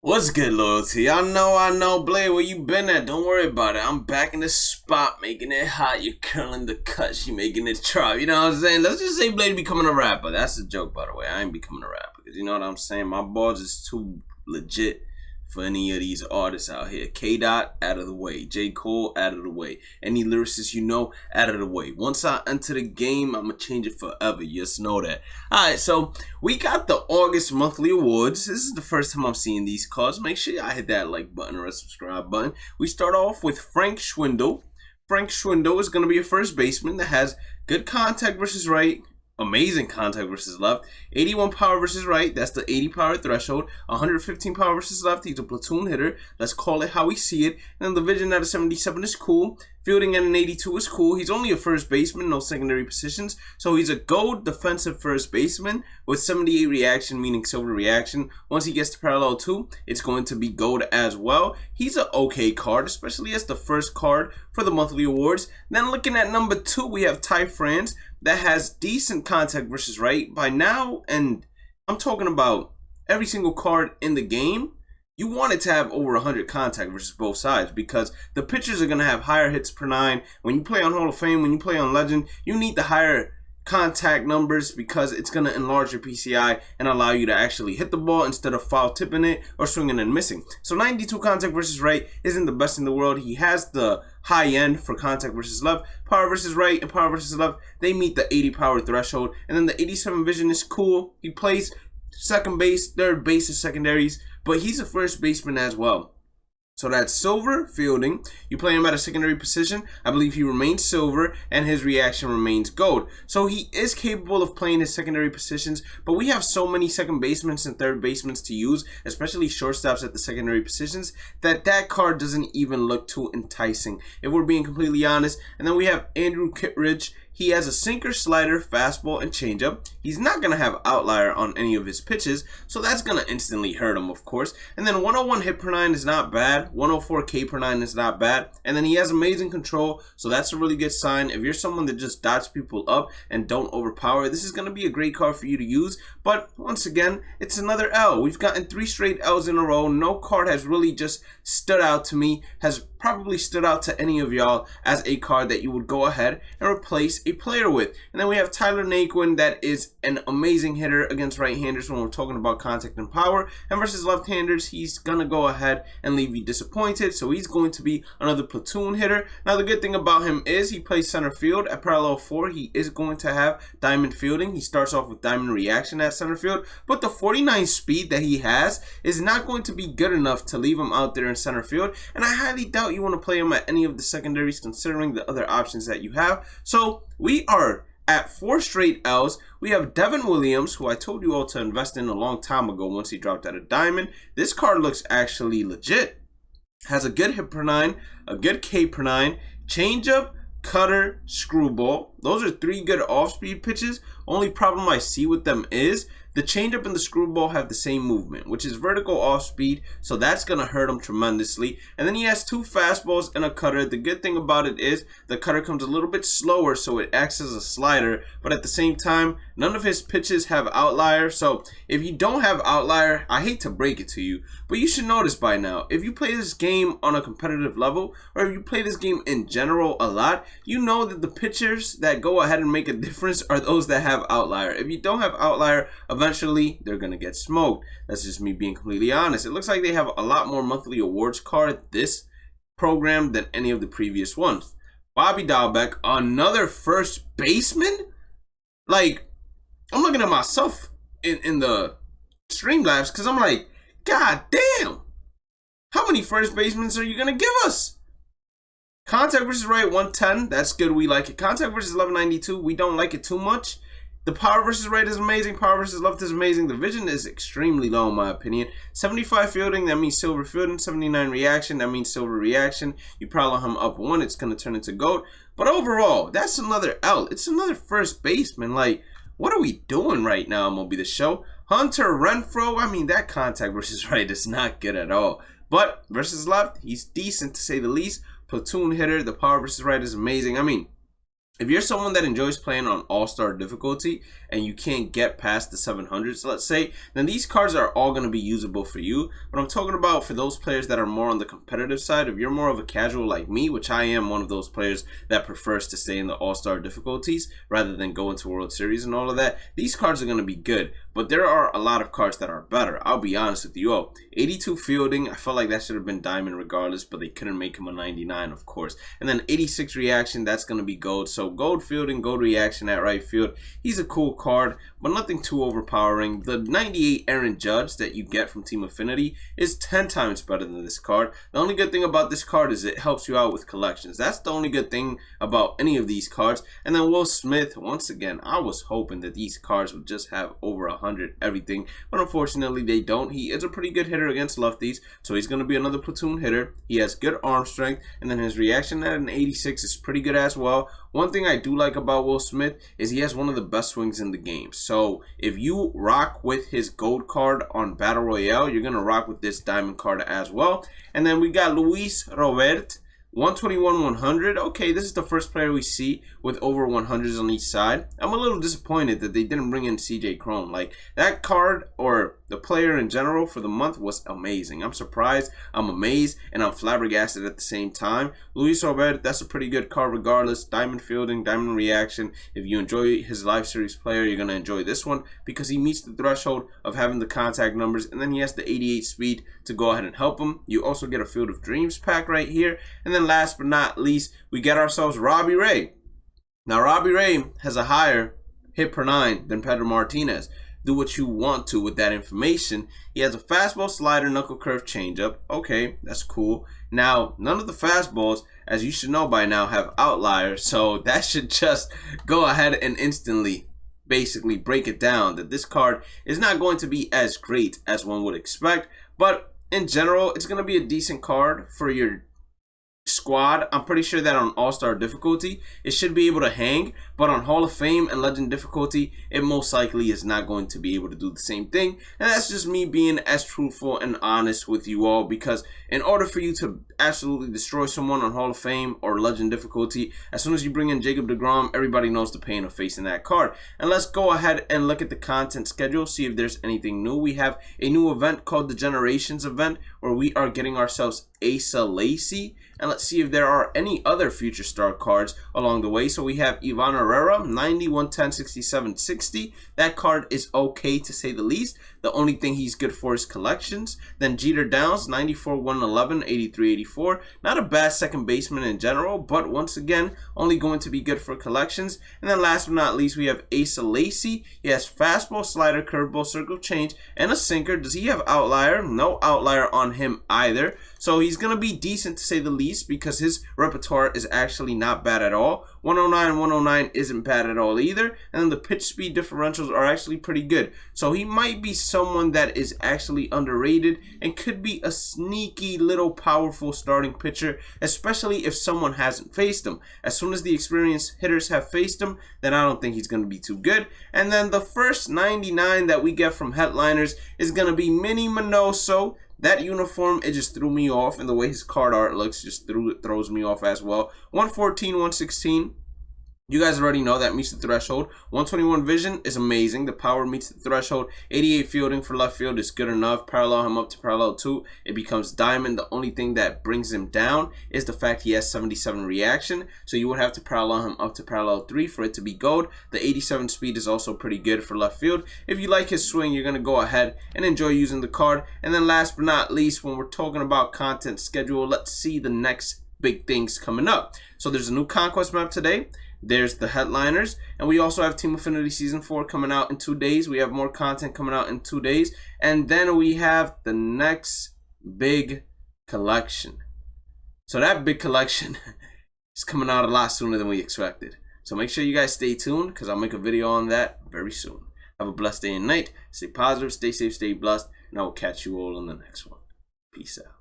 What's good, loyalty? I know, Blade, where you been at? Don't worry about it. I'm back in the spot, making it hot. You're curling the cut, she making it drop. You know what I'm saying? Let's just say Blade becoming a rapper. That's a joke, by the way. I ain't becoming a rapper. Because you know what I'm saying? My balls is too legit for any of these artists out here. K-Dot, out of the way. J. Cole, out of the way. Any lyricists you know, out of the way. Once I enter the game, I'm going to change it forever. You just know that. Alright, so we got the August monthly awards. This is the first time I'm seeing these cards. Make sure y'all hit that like button or subscribe button. We start off with Frank Schwindel. Frank Schwindel is going to be a first baseman that has good contact versus right, amazing contact versus left, 81 power versus right, that's the 80 power threshold, 115 power versus left, he's a platoon hitter, let's call it how we see it, and the division at a 77 is cool, fielding at an 82 is cool, he's only a first baseman, no secondary positions, so he's a gold defensive first baseman with 78 reaction, meaning silver reaction. Once he gets to parallel 2, it's going to be gold as well. He's an okay card, especially as the first card for the monthly awards. Then looking at number 2, we have Ty France, that has decent contact versus right by now, and I'm talking about every single card in the game. You want it to have over 100 contact versus both sides because the pitchers are going to have higher hits per 9. When you play on Hall of Fame, when you play on Legend, you need the higher contact numbers because it's going to enlarge your PCI and allow you to actually hit the ball instead of foul tipping it or swinging and missing. So 92 contact versus right isn't the best in the world. He has the high end for contact versus left. Power versus right and power versus left, they meet the 80 power threshold. And then the 87 vision is cool. He plays second base, third base is secondaries, but he's a first baseman as well. So that's silver fielding. You play him at a secondary position. I believe he remains silver and his reaction remains gold. So he is capable of playing his secondary positions, but we have so many second basemen and third basemen to use, especially shortstops at the secondary positions, that card doesn't even look too enticing, if we're being completely honest. And then we have Andrew Kittredge. He has a sinker, slider, fastball, and changeup. He's not going to have outlier on any of his pitches, so that's going to instantly hurt him, of course. And then 101 hit per 9 is not bad. 104 K per 9 is not bad. And then he has amazing control, so that's a really good sign. If you're someone that just dots people up and don't overpower, this is going to be a great card for you to use. But once again, it's another L. We've gotten 3 straight L's in a row. No card has really just stood out to me, has probably stood out to any of y'all as a card that you would go ahead and replace a player with. And then we have Tyler Naquin, that is an amazing hitter against right-handers when we're talking about contact and power, and versus left-handers he's gonna go ahead and leave you disappointed, so he's going to be another platoon hitter. Now the good thing about him is he plays center field at parallel 4. He is going to have diamond fielding. He starts off with diamond reaction at center field, but the 49 speed that he has is not going to be good enough to leave him out there in center field, and I highly doubt you want to play him at any of the secondaries considering the other options that you have. So we are at 4 straight L's. We have Devin Williams, who I told you all to invest in a long time ago once he dropped out of diamond. This card looks actually legit. Has a good hit per 9, a good K per 9, changeup, cutter, screwball. Those are 3 good off-speed pitches. Only problem I see with them is the changeup and the screwball have the same movement, which is vertical off speed, so that's going to hurt him tremendously. And then he has 2 fastballs and a cutter. The good thing about it is the cutter comes a little bit slower, so it acts as a slider, but at the same time, none of his pitches have outlier. So if you don't have outlier, I hate to break it to you, but you should know this by now. If you play this game on a competitive level, or if you play this game in general a lot, you know that the pitchers that go ahead and make a difference are those that have outlier. If you don't have outlier, eventually they're gonna get smoked. That's just me being completely honest. It looks like they have a lot more monthly awards card this program than any of the previous ones. Bobby Dalbec, another first baseman? Like, I'm looking at myself in the Streamlabs because I'm like, God damn, how many first basemen are you gonna give us? Contact versus right 110, that's good, we like it. Contact versus 1192, we don't like it too much. The power versus right is amazing. Power versus left is amazing. The vision is extremely low in my opinion. 75 fielding, that means silver fielding. 79 reaction, that means silver reaction. You probably him up 1, it's going to turn into gold. But overall, that's another L. It's another first baseman. Like, what are we doing right now, MLB The Show? Hunter Renfroe, I mean, that contact versus right is not good at all. But versus left, he's decent to say the least. Platoon hitter, the power versus right is amazing. I mean, If you're someone that enjoys playing on all-star difficulty and you can't get past the 700s, let's say, then these cards are all going to be usable for you. But I'm talking about for those players that are more on the competitive side. If you're more of a casual like me, which I am one of those players that prefers to stay in the all-star difficulties rather than go into World Series and all of that, these cards are going to be good. But there are a lot of cards that are better. I'll be honest with you all. 82 fielding, I felt like that should have been diamond regardless, but they couldn't make him a 99, of course. And then 86 reaction, that's going to be gold. So gold fielding, gold reaction at right field. He's a cool card, but nothing too overpowering. The 98 Aaron Judge that you get from Team Affinity is 10 times better than this card. The only good thing about this card is it helps you out with collections. That's the only good thing about any of these cards. And then Will Smith, once again, I was hoping that these cards would just have over 100 everything, but unfortunately they don't. He is a pretty good hitter against lefties, so he's going to be another platoon hitter. He has good arm strength, and then his reaction at an 86 is pretty good as well. One thing I do like about Will Smith is he has one of the best swings in the game. So if you rock with his gold card on Battle Royale, you're going to rock with this diamond card as well. And then we got Luis Robert, 121 100. Okay, this is the first player we see with over 100s on each side. I'm a little disappointed that they didn't bring in CJ Cron. Like, that card, or the player in general for the month, was amazing. I'm surprised, I'm amazed, and I'm flabbergasted at the same time. Luis Robert, that's a pretty good card regardless. Diamond fielding, diamond reaction. If you enjoy his live series player, you're going to enjoy this one because he meets the threshold of having the contact numbers, and then he has the 88 speed to go ahead and help him. You also get a Field of Dreams pack right here. And then last but not least, we get ourselves Robbie Ray. Now, Robbie Ray has a higher hit per 9 than Pedro Martinez. Do what you want to with that information. He has a fastball, slider, knuckle curve, changeup. Okay, that's cool. Now, none of the fastballs, as you should know by now, have outliers. So that should just go ahead and instantly basically break it down that this card is not going to be as great as one would expect. But in general, it's going to be a decent card for your squad. I'm pretty sure that on all-star difficulty it should be able to hang, but on Hall of Fame and Legend difficulty it most likely is not going to be able to do the same thing. And that's just me being as truthful and honest with you all, because in order for you to absolutely destroy someone on Hall of Fame or Legend difficulty, as soon as you bring in Jacob deGrom, everybody knows the pain of facing that card. And let's go ahead and look at the content schedule, see if there's anything new. We have a new event called the Generations event where we are getting ourselves Asa Lacy, and let's see if there are any other future star cards along the way. So we have Ivan Herrera, 90, 110, 67, 60. That card is okay to say the least. The only thing he's good for is collections. Then Jeter Downs, 94, 111, 83, 84. Not a bad second baseman in general, but once again, only going to be good for collections. And then last but not least, we have Asa Lacy. He has fastball, slider, curveball, circle change, and a sinker. Does he have outlier? No outlier on him either. So he's going to be decent to say the least because his repertoire is actually not bad at all. 109, 109 isn't bad at all either. And then the pitch speed differentials are actually pretty good. So he might be someone that is actually underrated and could be a sneaky little powerful starting pitcher, especially if someone hasn't faced him. As soon as the experienced hitters have faced him, then I don't think he's going to be too good. And then the first 99 that we get from headliners is going to be Minnie Minoso. That uniform, it just threw me off, and the way his card art looks just throws me off as well. 114, 116. You guys already know that meets the threshold. 121 vision is amazing. The power meets the threshold. 88 fielding for left field is good enough. Parallel him up to parallel 2. It becomes diamond. The only thing that brings him down is the fact he has 77 reaction. So you would have to parallel him up to parallel 3 for it to be gold. The 87 speed is also pretty good for left field. If you like his swing, you're going to go ahead and enjoy using the card. And then last but not least, when we're talking about content schedule, let's see the next big things coming up. So there's a new Conquest map today. There's the headliners, and we also have Team Affinity Season 4 coming out in 2 days. We have more content coming out in 2 days, and then we have the next big collection. So that big collection is coming out a lot sooner than we expected. So make sure you guys stay tuned because I'll make a video on that very soon. Have a blessed day and night. Stay positive, stay safe, stay blessed, and I will catch you all on the next one. Peace out.